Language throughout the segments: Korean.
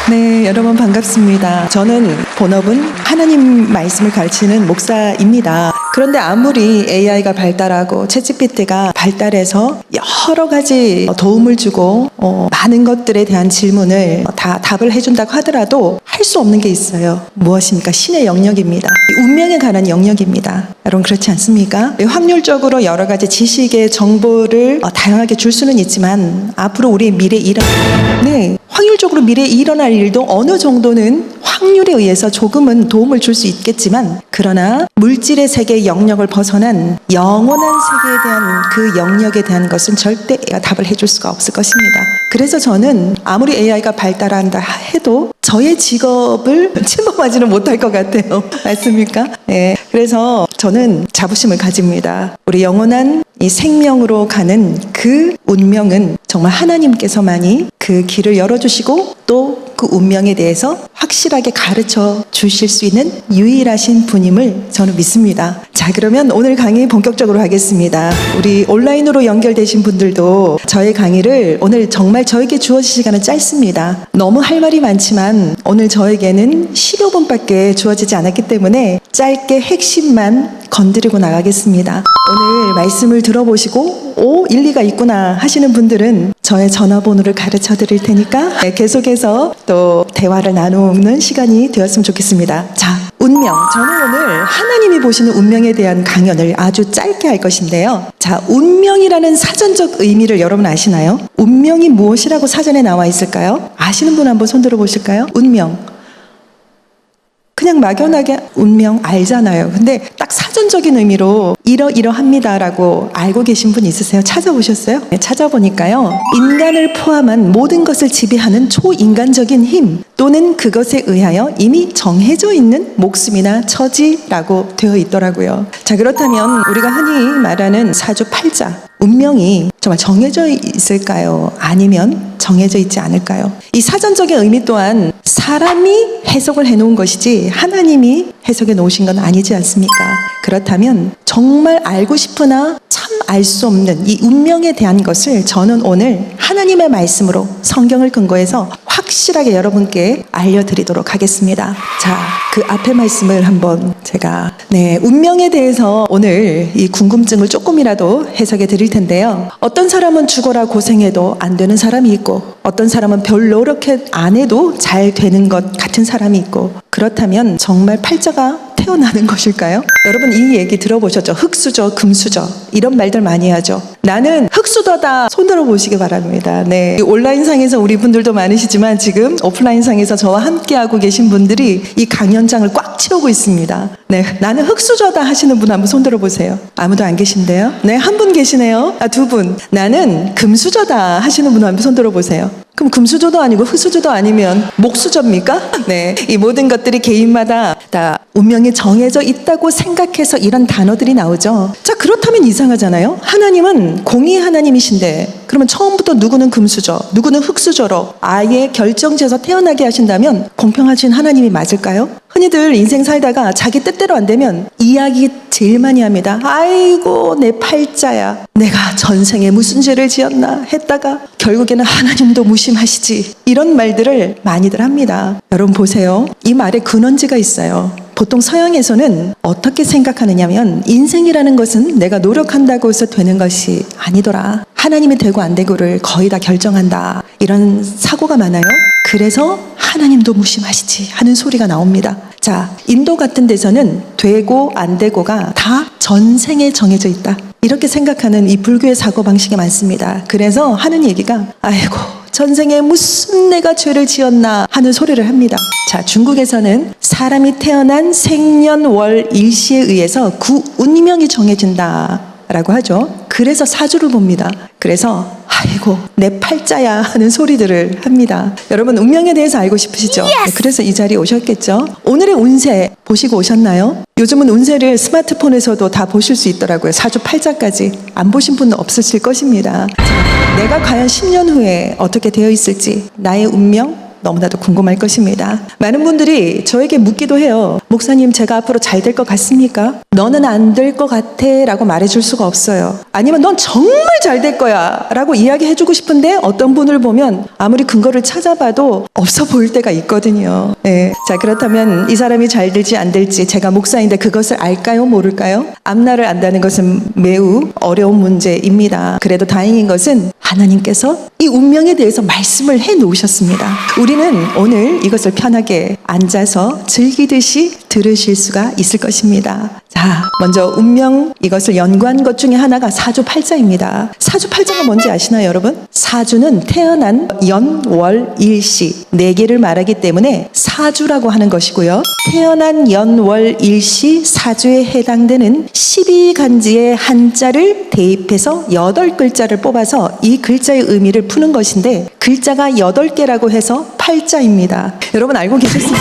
네, 여러분 반갑습니다. 저는 본업은 하나님 말씀을 가르치는 목사입니다. 그런데 아무리 AI가 발달하고 챗GPT가 발달해서 여러 가지 도움을 주고 많은 것들에 대한 질문을 다 답을 해준다고 하더라도 할 수 없는 게 있어요. 무엇입니까? 신의 영역입니다. 운명에 관한 영역입니다. 여러분 그렇지 않습니까? 확률적으로 여러 가지 지식의 정보를 다양하게 줄 수는 있지만 앞으로 우리의 미래에 확률적으로 미래에 일어날 일도 어느 정도는 확률에 의해서 조금은 도움을 줄 수 있겠지만, 그러나 물질의 세계의 영역을 벗어난 영원한 세계에 대한 그 영역에 대한 것은 절대 답을 해줄 수가 없을 것입니다. 그래서 저는 아무리 AI가 발달한다 해도 저의 직업을 침범하지는 못할 것 같아요. 맞습니까? 네. 그래서 저는 자부심을 가집니다. 우리 영원한 이 생명으로 가는 그 운명은 정말 하나님께서만이 그 길을 열어주시고 또 그 운명에 대해서 확실하게 가르쳐 주실 수 있는 유일하신 분임을 저는 믿습니다. 자, 그러면 오늘 강의 본격적으로 하겠습니다. 우리 온라인으로 연결되신 분들도 저의 강의를 오늘 정말 저에게 주어진 시간은 짧습니다. 너무 할 말이 많지만 오늘 저에게는 10여 분밖에 주어지지 않았기 때문에 짧게 핵심만 건드리고 나가겠습니다. 오늘 말씀을 들어보시고 일리가 있구나 하시는 분들은 저의 전화번호를 가르쳐 드릴 테니까 계속해서 또 대화를 나누는 시간이 되었으면 좋겠습니다. 자, 운명. 저는 오늘 하나님이 보시는 운명에 대한 강연을 아주 짧게 할 것인데요. 자, 운명이라는 사전적 의미를 여러분 아시나요? 운명이 무엇이라고 사전에 나와 있을까요? 아시는 분 한번 손들어 보실까요? 운명. 그냥 막연하게 운명 알잖아요. 근데 딱 사전적인 의미로 이러이러합니다라고 알고 계신 분 있으세요? 찾아보셨어요? 네, 찾아보니까요. 인간을 포함한 모든 것을 지배하는 초인간적인 힘 또는 그것에 의하여 이미 정해져 있는 목숨이나 처지라고 되어 있더라고요. 자, 그렇다면 우리가 흔히 말하는 사주팔자, 운명이 정말 정해져 있을까요? 아니면 정해져 있지 않을까요? 이 사전적인 의미 또한 사람이 해석을 해놓은 것이지 하나님이 해석해 놓으신 건 아니지 않습니까? 그렇다면 정말 알고 싶으나 참 알 수 없는 이 운명에 대한 것을 저는 오늘 하나님의 말씀으로 성경을 근거해서 확실하게 여러분께 알려드리도록 하겠습니다. 자, 그 앞에 말씀을 한번 제가 운명에 대해서 오늘 이 궁금증을 조금이라도 해석해 드릴 텐데요. 어떤 사람은 죽어라 고생해도 안 되는 사람이 있고 어떤 사람은 별 노력 안 해도 잘 되는 것 같은 사람이 있고, 그렇다면 정말 팔자가 태어나는 것일까요? 여러분 이 얘기 들어보셨죠? 흙수저, 금수저 이런 말들 많이 하죠. 나는 흙수저다 손들어 보시기 바랍니다. 네, 온라인상에서 우리 분들도 많으시지만 지금 오프라인상에서 저와 함께하고 계신 분들이 이 강연장을 꽉 채우고 있습니다. 네, 나는 흙수저다 하시는 분 한번 손들어 보세요. 아무도 안 계신데요? 네, 한 분 계시네요. 두 분. 나는 금수저다 하시는 분 한번 손들어 보세요. 그럼 금수저도 아니고 흙수저도 아니면 목수저입니까? 네, 이 모든 것들이 개인마다 다 운명이 정해져 있다고 생각해서 이런 단어들이 나오죠. 자, 그렇다면 이상하잖아요. 하나님은 공의 하나님이신데 그러면 처음부터 누구는 금수저, 누구는 흙수저로 아예 결정지어서 태어나게 하신다면 공평하신 하나님이 맞을까요? 흔히들 인생 살다가 자기 뜻대로 안 되면 이야기 제일 많이 합니다. 아이고 내 팔자야, 내가 전생에 무슨 죄를 지었나 했다가 결국에는 하나님도 무심하시지, 이런 말들을 많이들 합니다. 여러분 보세요. 이 말에 근원지가 있어요. 보통 서양에서는 어떻게 생각하느냐면 인생이라는 것은 내가 노력한다고 해서 되는 것이 아니더라, 하나님이 되고 안 되고를 거의 다 결정한다, 이런 사고가 많아요. 그래서 하나님도 무심하시지 하는 소리가 나옵니다. 자, 인도 같은 데서는 되고 안 되고가 다 전생에 정해져 있다, 이렇게 생각하는 이 불교의 사고방식이 많습니다. 그래서 하는 얘기가 아이고 전생에 무슨 내가 죄를 지었나 하는 소리를 합니다. 자, 중국에서는 사람이 태어난 생년월 일시에 의해서 그 운명이 정해진다 라고 하죠. 그래서 사주를 봅니다. 그래서 아이고 내 팔자야 하는 소리들을 합니다. 여러분 운명에 대해서 알고 싶으시죠? 네, 그래서 이 자리에 오셨겠죠. 오늘의 운세 보시고 오셨나요? 요즘은 운세를 스마트폰에서도 다 보실 수 있더라고요. 사주 팔자까지. 안 보신 분은 없으실 것입니다. 자, 내가 과연 10년 후에 어떻게 되어 있을지, 나의 운명, 너무나도 궁금할 것입니다. 많은 분들이 저에게 묻기도 해요. 목사님, 제가 앞으로 잘 될 것 같습니까? 너는 안 될 것 같아 라고 말해줄 수가 없어요. 아니면 넌 정말 잘 될 거야 라고 이야기해주고 싶은데 어떤 분을 보면 아무리 근거를 찾아봐도 없어 보일 때가 있거든요. 네. 자, 그렇다면 이 사람이 잘 될지 안 될지 제가 목사인데 그것을 알까요, 모를까요? 앞날을 안다는 것은 매우 어려운 문제입니다. 그래도 다행인 것은 하나님께서 이 운명에 대해서 말씀을 해 놓으셨습니다. 우리는 오늘 이것을 편하게 앉아서 즐기듯이 들으실 수가 있을 것입니다. 자, 먼저 운명, 이것을 연구한 것 중에 하나가 사주팔자입니다. 사주팔자가 뭔지 아시나요, 여러분? 사주는 태어난 연, 월, 일시 4개를 말하기 때문에 사주라고 하는 것이고요. 태어난 연, 월, 일시 사주에 해당되는 12간지의 한자를 대입해서 8글자를 뽑아서 이 글자의 의미를 푸는 것인데 글자가 8개라고 해서 팔자입니다. 여러분 알고 계셨습니까?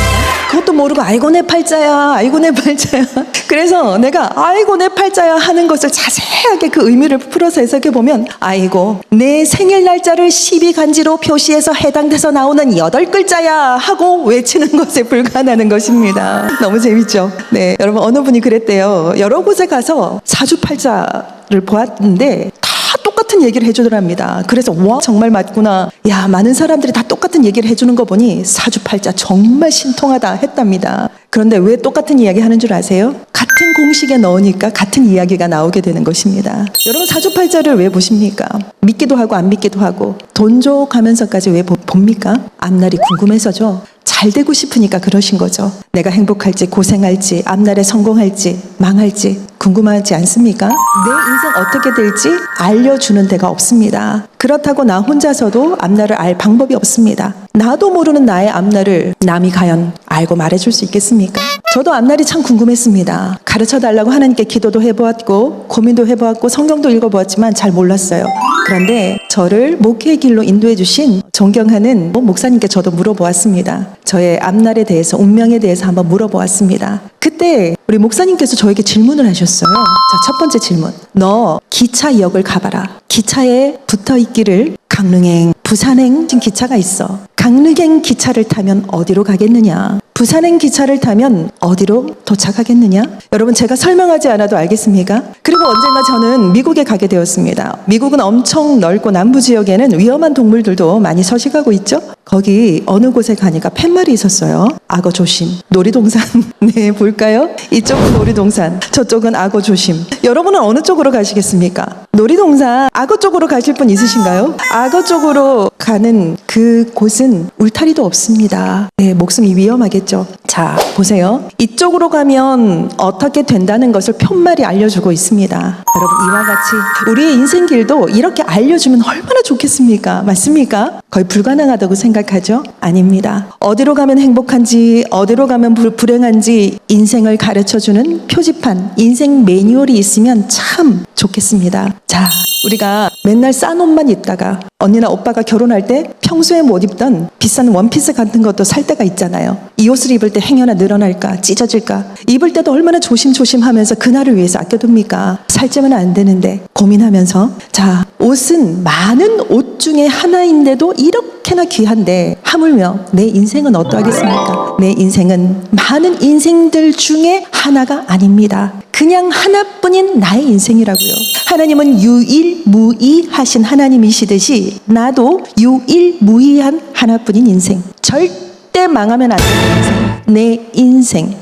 그것도 모르고 아이고 내 팔자야, 아이고 내 팔자야. 그래서 내가 아이고 내 팔자야 하는 것을 자세하게 그 의미를 풀어서 해석해 보면 아이고 내 생일 날짜를 12간지로 표시해서 해당돼서 나오는 8글자야 하고 외치는 것에 불과하다는 것입니다. 너무 재밌죠? 네, 여러분 어느 분이 그랬대요. 여러 곳에 가서 사주팔자를 보았는데 다 똑같은 얘기를 해주더랍니다. 그래서 와 정말 맞구나. 야, 많은 사람들이 다 똑같은 얘기를 해주는 거 보니 사주팔자 정말 신통하다 했답니다. 그런데 왜 똑같은 이야기 하는 줄 아세요? 같은 공식에 넣으니까 같은 이야기가 나오게 되는 것입니다. 여러분 사주팔자를 왜 보십니까? 믿기도 하고 안 믿기도 하고 돈 줘 가면서까지 왜 봅니까? 앞날이 궁금해서죠. 잘 되고 싶으니까 그러신 거죠. 내가 행복할지 고생할지 앞날에 성공할지 망할지 궁금하지 않습니까? 내 인생 어떻게 될지 알려주는 데가 없습니다. 그렇다고 나 혼자서도 앞날을 알 방법이 없습니다. 나도 모르는 나의 앞날을 남이 과연 알고 말해줄 수 있겠습니까? 저도 앞날이 참 궁금했습니다. 가르쳐달라고 하나님께 기도도 해보았고 고민도 해보았고 성경도 읽어보았지만 잘 몰랐어요. 그런데 저를 목회의 길로 인도해 주신 존경하는 목사님께 저도 물어보았습니다. 저의 앞날에 대해서 운명에 대해서 한번 물어보았습니다. 그때 우리 목사님께서 저에게 질문을 하셨어요. 자, 첫 번째 질문. 너 기차역을 가봐라. 기차에 붙어있기를 강릉행, 부산행 기차가 있어. 강릉행 기차를 타면 어디로 가겠느냐? 부산행 기차를 타면 어디로 도착하겠느냐? 여러분 제가 설명하지 않아도 알겠습니까? 그리고 언젠가 저는 미국에 가게 되었습니다. 미국은 엄청 넓고 남부 지역에는 위험한 동물들도 많이 서식하고 있죠? 거기 어느 곳에 가니까 팻말이 있었어요. 악어 조심. 놀이동산. 네, 볼까요? 이쪽은 놀이동산, 저쪽은 악어 조심. 여러분은 어느 쪽으로 가시겠습니까? 놀이동산, 악어 쪽으로 가실 분 있으신가요? 악어 쪽으로 가는 그 곳은 울타리도 없습니다. 네, 목숨이 위험하겠죠. 자, 보세요. 이쪽으로 가면 어떻게 된다는 것을 푯말이 알려주고 있습니다. 여러분, 이와 같이 우리의 인생길도 이렇게 알려주면 얼마나 좋겠습니까? 맞습니까? 거의 불가능하다고 생각하죠? 아닙니다. 어디로 가면 행복한지, 어디로 가면 불행한지 인생을 가르쳐주는 표지판, 인생 매뉴얼이 있으면 참 좋겠습니다. 자, 우리가 맨날 싼 옷만 입다가 언니나 오빠가 결혼할 때 평소에 못 입던 비싼 원피스 같은 것도 살 때가 있잖아요. 이 옷을 입을 때 행여나 늘어날까 찢어질까 입을 때도 얼마나 조심조심하면서 그날을 위해서 아껴둡니까? 살찌면 안 되는데 고민하면서 자, 옷은 많은 옷 중에 하나인데도 이렇게나 귀한데 하물며 내 인생은 어떠하겠습니까? 내 인생은 많은 인생들 중에 하나가 아닙니다. 그냥 하나뿐인 나의 인생이라고요. 하나님은 유일무이하신 하나님이시듯이 나도 유일무이한 하나뿐인 인생. 절대 망하면 안 되는 인생. 내 인생.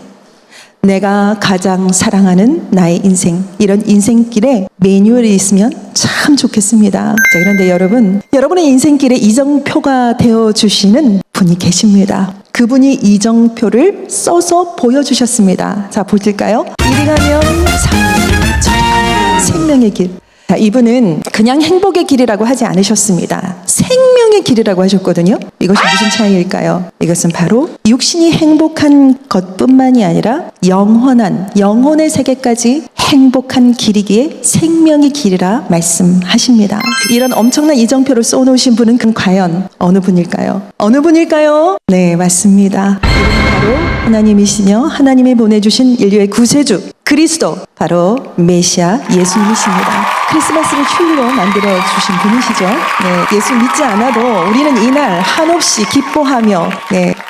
내가 가장 사랑하는 나의 인생. 이런 인생길에 매뉴얼이 있으면 참 좋겠습니다. 자, 그런데 여러분의 인생길에 이정표가 되어주시는 분이 계십니다. 그분이 이정표를 써서 보여주셨습니다. 자, 보실까요? 이리 가면 삶, 저리 가면 생명의 길. 자, 이분은 그냥 행복의 길이라고 하지 않으셨습니다. 생명의 길이라고 하셨거든요. 이것이 무슨 차이일까요? 이것은 바로 육신이 행복한 것뿐만이 아니라 영혼의 세계까지 행복한 길이기에 생명의 길이라 말씀하십니다. 이런 엄청난 이정표를 쏘놓으신 분은 과연 어느 분일까요? 어느 분일까요? 네, 맞습니다. 이분은 바로 하나님이시며 하나님이 보내주신 인류의 구세주 그리스도, 바로 메시아 예수님이십니다. 크리스마스를 휴일로 만들어 주신 분이시죠. 네, 예수 믿지 않아도 우리는 이날 한없이 기뻐하며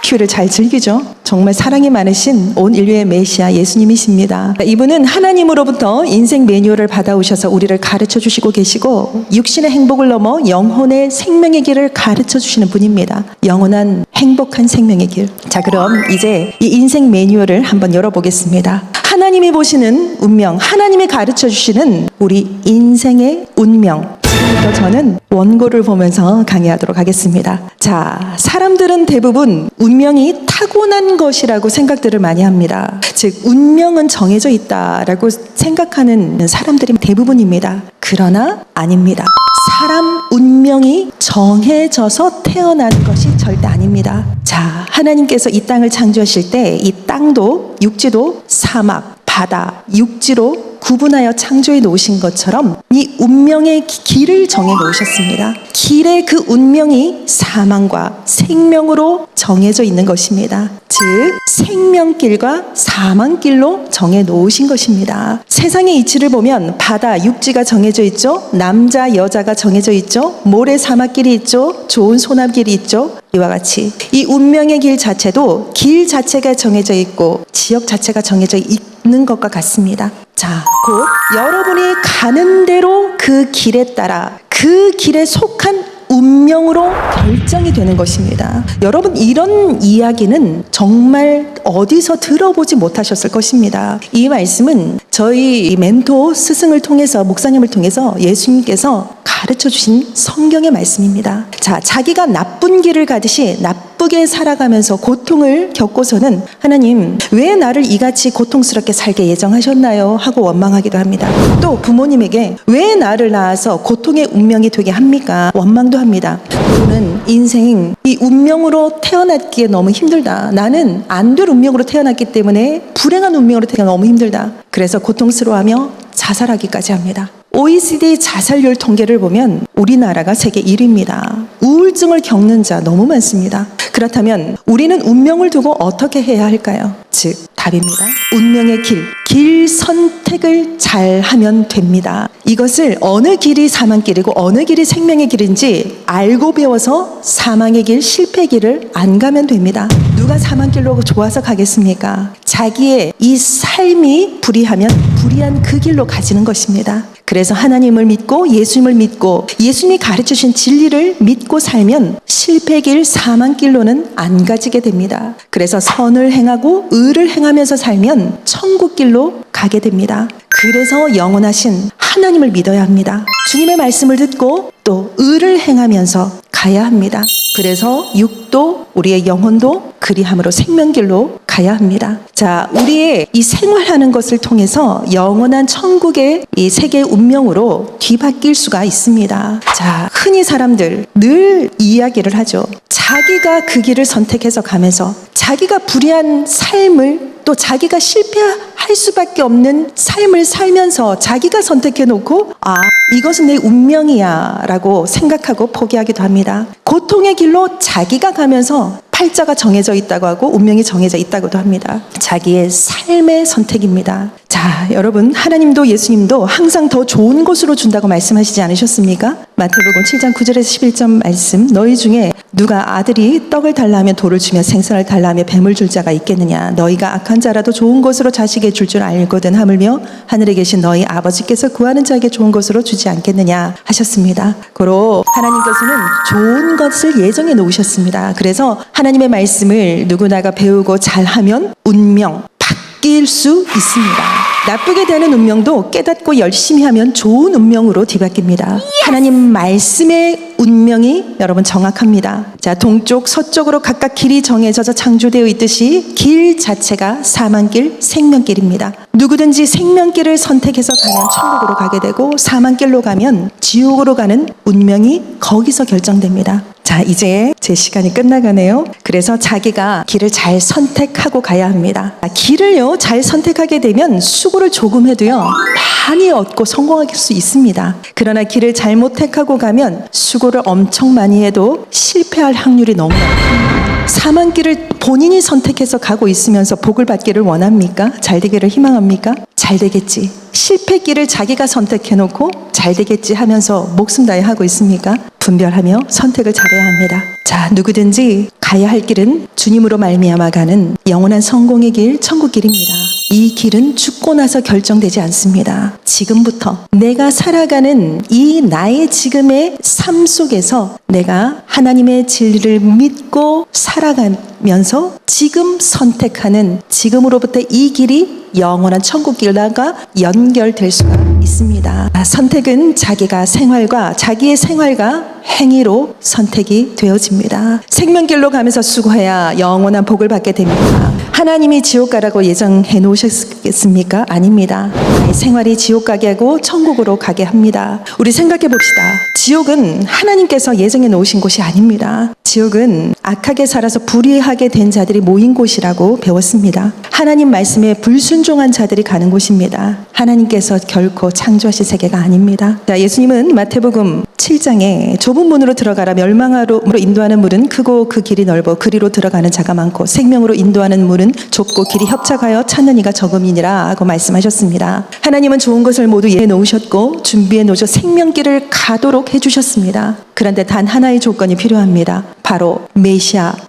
휴일을 잘 즐기죠. 정말 사랑이 많으신 온 인류의 메시아 예수님이십니다. 이분은 하나님으로부터 인생 매뉴얼을 받아오셔서 우리를 가르쳐 주시고 계시고 육신의 행복을 넘어 영혼의 생명의 길을 가르쳐 주시는 분입니다. 영원한 행복한 생명의 길. 자, 그럼 이제 이 인생 매뉴얼을 한번 열어보겠습니다. 하나님이 보시는 운명, 하나님이 가르쳐 주시는 우리 인생의 운명. 지금부터 저는 원고를 보면서 강의하도록 하겠습니다. 자, 사람들은 대부분 운명이 타고난 것이라고 생각들을 많이 합니다. 즉, 운명은 정해져 있다라고 생각하는 사람들이 대부분입니다. 그러나 아닙니다. 사람 운명이 정해져서 태어나는 것이 절대 아닙니다. 자, 하나님께서 이 땅을 창조하실 때 이 땅도 육지도 사막, 바다, 육지로 구분하여 창조해 놓으신 것처럼 이 운명의 길을 정해 놓으셨습니다. 길의 그 운명이 사망과 생명으로 정해져 있는 것입니다. 즉, 생명길과 사망길로 정해 놓으신 것입니다. 세상의 이치를 보면 바다, 육지가 정해져 있죠. 남자, 여자가 정해져 있죠. 모래, 사막길이 있죠. 좋은 소나무길이 있죠. 이와 같이 이 운명의 길 자체도 길 자체가 정해져 있고 지역 자체가 정해져 있는 것과 같습니다. 자, 곧 여러분이 가는 대로 그 길에 따라 그 길에 속한 운명으로 결정이 되는 것입니다. 여러분, 이런 이야기는 정말 어디서 들어보지 못하셨을 것입니다. 이 말씀은 저희 멘토 스승을 통해서, 목사님을 통해서 예수님께서 가르쳐 주신 성경의 말씀입니다. 자, 자기가 나쁜 길을 가듯이 나쁘게 살아가면서 고통을 겪고서는 하나님, 왜 나를 이같이 고통스럽게 살게 예정하셨나요? 하고 원망하기도 합니다. 또 부모님에게 왜 나를 낳아서 고통의 운명이 되게 합니까? 원망도 합니다. 저는 인생 이 운명으로 태어났기에 너무 힘들다. 나는 안 될 운명으로 태어났기 때문에 불행한 운명으로 태어나 너무 힘들다. 그래서 고통스러워하며 자살하기까지 합니다. OECD 자살률 통계를 보면 우리나라가 세계 1위입니다. 우울증을 겪는 자 너무 많습니다. 그렇다면 우리는 운명을 두고 어떻게 해야 할까요? 즉, 답입니다. 운명의 길 선택을 잘 하면 됩니다. 이것을 어느 길이 사망길이고 어느 길이 생명의 길인지 알고 배워서 사망의 길, 실패의 길을 안 가면 됩니다. 누가 사망길로 좋아서 가겠습니까? 자기의 이 삶이 불의하면 불의한 그 길로 가지는 것입니다. 그래서 하나님을 믿고 예수님을 믿고 예수님이 가르쳐주신 진리를 믿고 살면 실패길, 사망길로는 안 가지게 됩니다. 그래서 선을 행하고 의를 행하면서 살면 천국길로 가게 됩니다. 그래서 영원하신 하나님을 믿어야 합니다. 주님의 말씀을 듣고 또 의를 행하면서 가야 합니다. 그래서 육도, 우리의 영혼도 그리함으로 생명길로 가야 합니다. 자, 우리의 이 생활하는 것을 통해서 영원한 천국의 이 세계의 운명으로 뒤바뀔 수가 있습니다. 자, 흔히 사람들 늘 이야기를 하죠. 자기가 그 길을 선택해서 가면서 자기가 불의한 삶을 또 자기가 실패할 수밖에 없는 삶을 살면서 자기가 선택해놓고 이것은 내 운명이야 라고 생각하고 포기하기도 합니다. 고통의 길로 자기가 가면서 팔자가 정해져 있다고 하고 운명이 정해져 있다고도 합니다. 자기의 삶의 선택입니다. 자, 여러분, 하나님도 예수님도 항상 더 좋은 곳으로 준다고 말씀하시지 않으셨습니까? 마태복음 7장 9절에서 11절 말씀, 너희 중에 누가 아들이 떡을 달라 하면 돌을 주며 생선을 달라 하며 뱀을 줄 자가 있겠느냐? 너희가 악한 자라도 좋은 것으로 자식에게 줄 줄 알거든 하물며 하늘에 계신 너희 아버지께서 구하는 자에게 좋은 것으로 주지 않겠느냐 하셨습니다. 고로 하나님께서는 좋은 것을 예정해 놓으셨습니다. 그래서 하나님의 말씀을 누구나가 배우고 잘하면 운명 바뀔 수 있습니다. 나쁘게 되는 운명도 깨닫고 열심히 하면 좋은 운명으로 뒤바뀝니다. 하나님 말씀의 운명이 여러분 정확합니다. 자, 동쪽, 서쪽으로 각각 길이 정해져서 창조되어 있듯이 길 자체가 사망길, 생명길입니다. 누구든지 생명길을 선택해서 가면 천국으로 가게 되고 사망길로 가면 지옥으로 가는 운명이 거기서 결정됩니다. 자, 이제 제 시간이 끝나가네요. 그래서 자기가 길을 잘 선택하고 가야 합니다. 길을요, 잘 선택하게 되면 수고를 조금 해도요, 많이 얻고 성공할 수 있습니다. 그러나 길을 잘못 택하고 가면 수고를 시도를 엄청 많이 해도 실패할 확률이 너무 높습니다. 사망길을 본인이 선택해서 가고 있으면서 복을 받기를 원합니까? 잘 되기를 희망합니까? 잘 되겠지. 실패길을 자기가 선택해놓고 잘 되겠지 하면서 목숨 다해 하고 있습니까? 분별하며 선택을 잘해야 합니다. 자, 누구든지 가야 할 길은 주님으로 말미암아 가는 영원한 성공의 길, 천국 길입니다. 이 길은 죽고 나서 결정되지 않습니다. 지금부터 내가 살아가는 이 나의 지금의 삶 속에서 내가 하나님의 진리를 믿고 살아가면서 지금 선택하는 지금으로부터 이 길이 영원한 천국 길과 연결될 수가 있습니다. 선택은 자기의 생활과 행위로 선택이 되어집니다. 생명길로 가면서 수고해야 영원한 복을 받게 됩니다. 하나님이 지옥 가라고 예정해 놓으셨겠습니까? 아닙니다. 생활이 지옥 가게 하고 천국으로 가게 합니다. 우리 생각해 봅시다. 지옥은 하나님께서 예정해 놓으신 곳이 아닙니다. 지옥은 악하게 살아서 불의하게 된 자들이 모인 곳이라고 배웠습니다. 하나님 말씀에 불순종한 자들이 가는 곳입니다. 하나님께서 결코 창조하신 세계가 아닙니다. 자, 예수님은 마태복음 7장에 좁은 문으로 들어가라. 멸망으로 인도하는 문은 크고 그 길이 넓어 그리로 들어가는 자가 많고 생명으로 인도하는 문은 좁고 길이 협착하여 찾는 이가 적음이니라 하고 말씀하셨습니다. 하나님은 좋은 것을 모두 예해 놓으셨고 준비해 놓으셔 생명길을 가도록 해주셨습니다. 그런데 단 하나의 조건이 필요합니다. 바로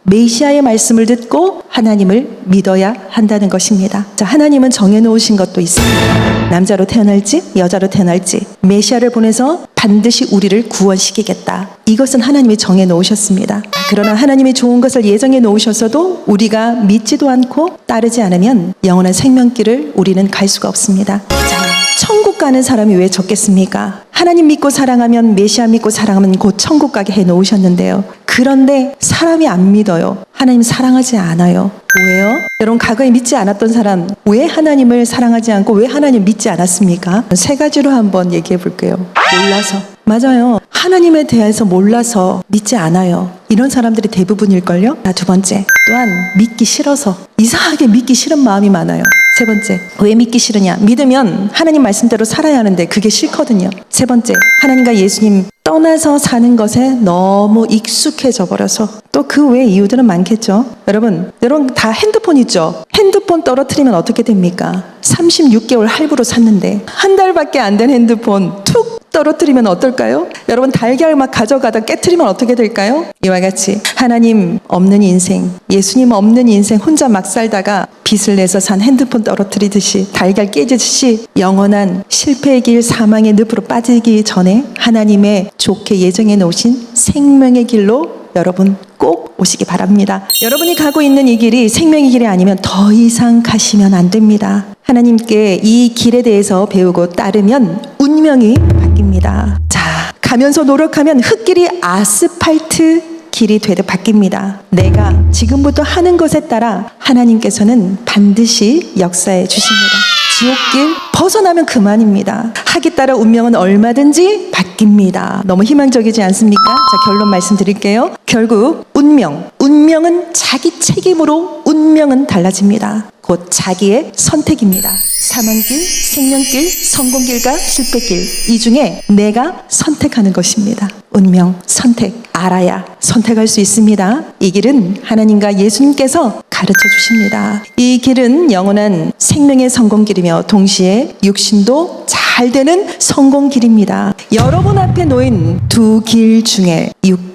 메시아의 말씀을 듣고 하나님을 믿어야 한다는 것입니다. 자, 하나님은 정해놓으신 것도 있습니다. 남자로 태어날지 여자로 태어날지 메시아를 보내서 반드시 우리를 구원시키겠다. 이것은 하나님이 정해놓으셨습니다. 그러나 하나님이 좋은 것을 예정해 놓으셨어도 우리가 믿지도 않고 따르지 않으면 영원한 생명길을 우리는 갈 수가 없습니다. 자, 천국 가는 사람이 왜 적겠습니까? 하나님 믿고 사랑하면 메시아 믿고 사랑하면 곧 천국 가게 해 놓으셨는데요. 그런데 사람이 안 믿어요. 하나님 사랑하지 않아요. 왜요? 여러분 과거에 믿지 않았던 사람 왜 하나님을 사랑하지 않고 왜 하나님 믿지 않았습니까? 세 가지로 한번 얘기해 볼게요. 몰라서. 맞아요. 하나님에 대해서 몰라서 믿지 않아요. 이런 사람들이 대부분일걸요? 두 번째, 또한 믿기 싫어서 이상하게 믿기 싫은 마음이 많아요. 세 번째, 왜 믿기 싫으냐? 믿으면 하나님 말씀대로 살아야 하는데 그게 싫거든요. 세 번째, 하나님과 예수님 떠나서 사는 것에 너무 익숙해져 버려서 또 그 외 이유들은 많겠죠. 여러분 다 핸드폰 있죠? 핸드폰 떨어뜨리면 어떻게 됩니까? 36개월 할부로 샀는데 한 달밖에 안 된 핸드폰 툭 떨어뜨리면 어떨까요? 여러분 달걀 막 가져가다 깨트리면 어떻게 될까요? 이와 같이 하나님 없는 인생, 예수님 없는 인생 혼자 막 살다가 빚을 내서 산 핸드폰 떨어뜨리듯이 달걀 깨지듯이 영원한 실패의 길, 사망의 늪으로 빠지기 전에 하나님의 좋게 예정해 놓으신 생명의 길로 여러분 꼭 오시기 바랍니다. 여러분이 가고 있는 이 길이 생명의 길이 아니면 더 이상 가시면 안 됩니다. 하나님께 이 길에 대해서 배우고 따르면 운명이 바뀝니다. 자, 가면서 노력하면 흙길이 아스팔트 길이 되듯 바뀝니다. 내가 지금부터 하는 것에 따라 하나님께서는 반드시 역사해 주십니다. 지옥길 벗어나면 그만입니다. 하기 따라 운명은 얼마든지 바뀝니다. 너무 희망적이지 않습니까? 자, 결론 말씀드릴게요. 결국 운명은 자기 책임으로 운명은 달라집니다. 곧 자기의 선택입니다. 사망길, 생명길, 성공길과 실패길, 이 중에 내가 선택하는 것입니다. 운명, 선택, 알아야 선택할 수 있습니다. 이 길은 하나님과 예수님께서 가르쳐 주십니다. 이 길은 영원한 생명의 성공길이며 동시에 육신도 잘 되는 성공길입니다. 여러분 앞에 놓인 두 길 중에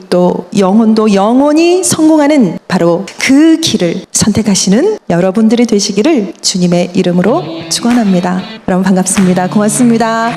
또 영혼도 영원히 성공하는 바로 그 길을 선택하시는 여러분들이 되시기를 주님의 이름으로 축원합니다. 여러분 반갑습니다. 고맙습니다.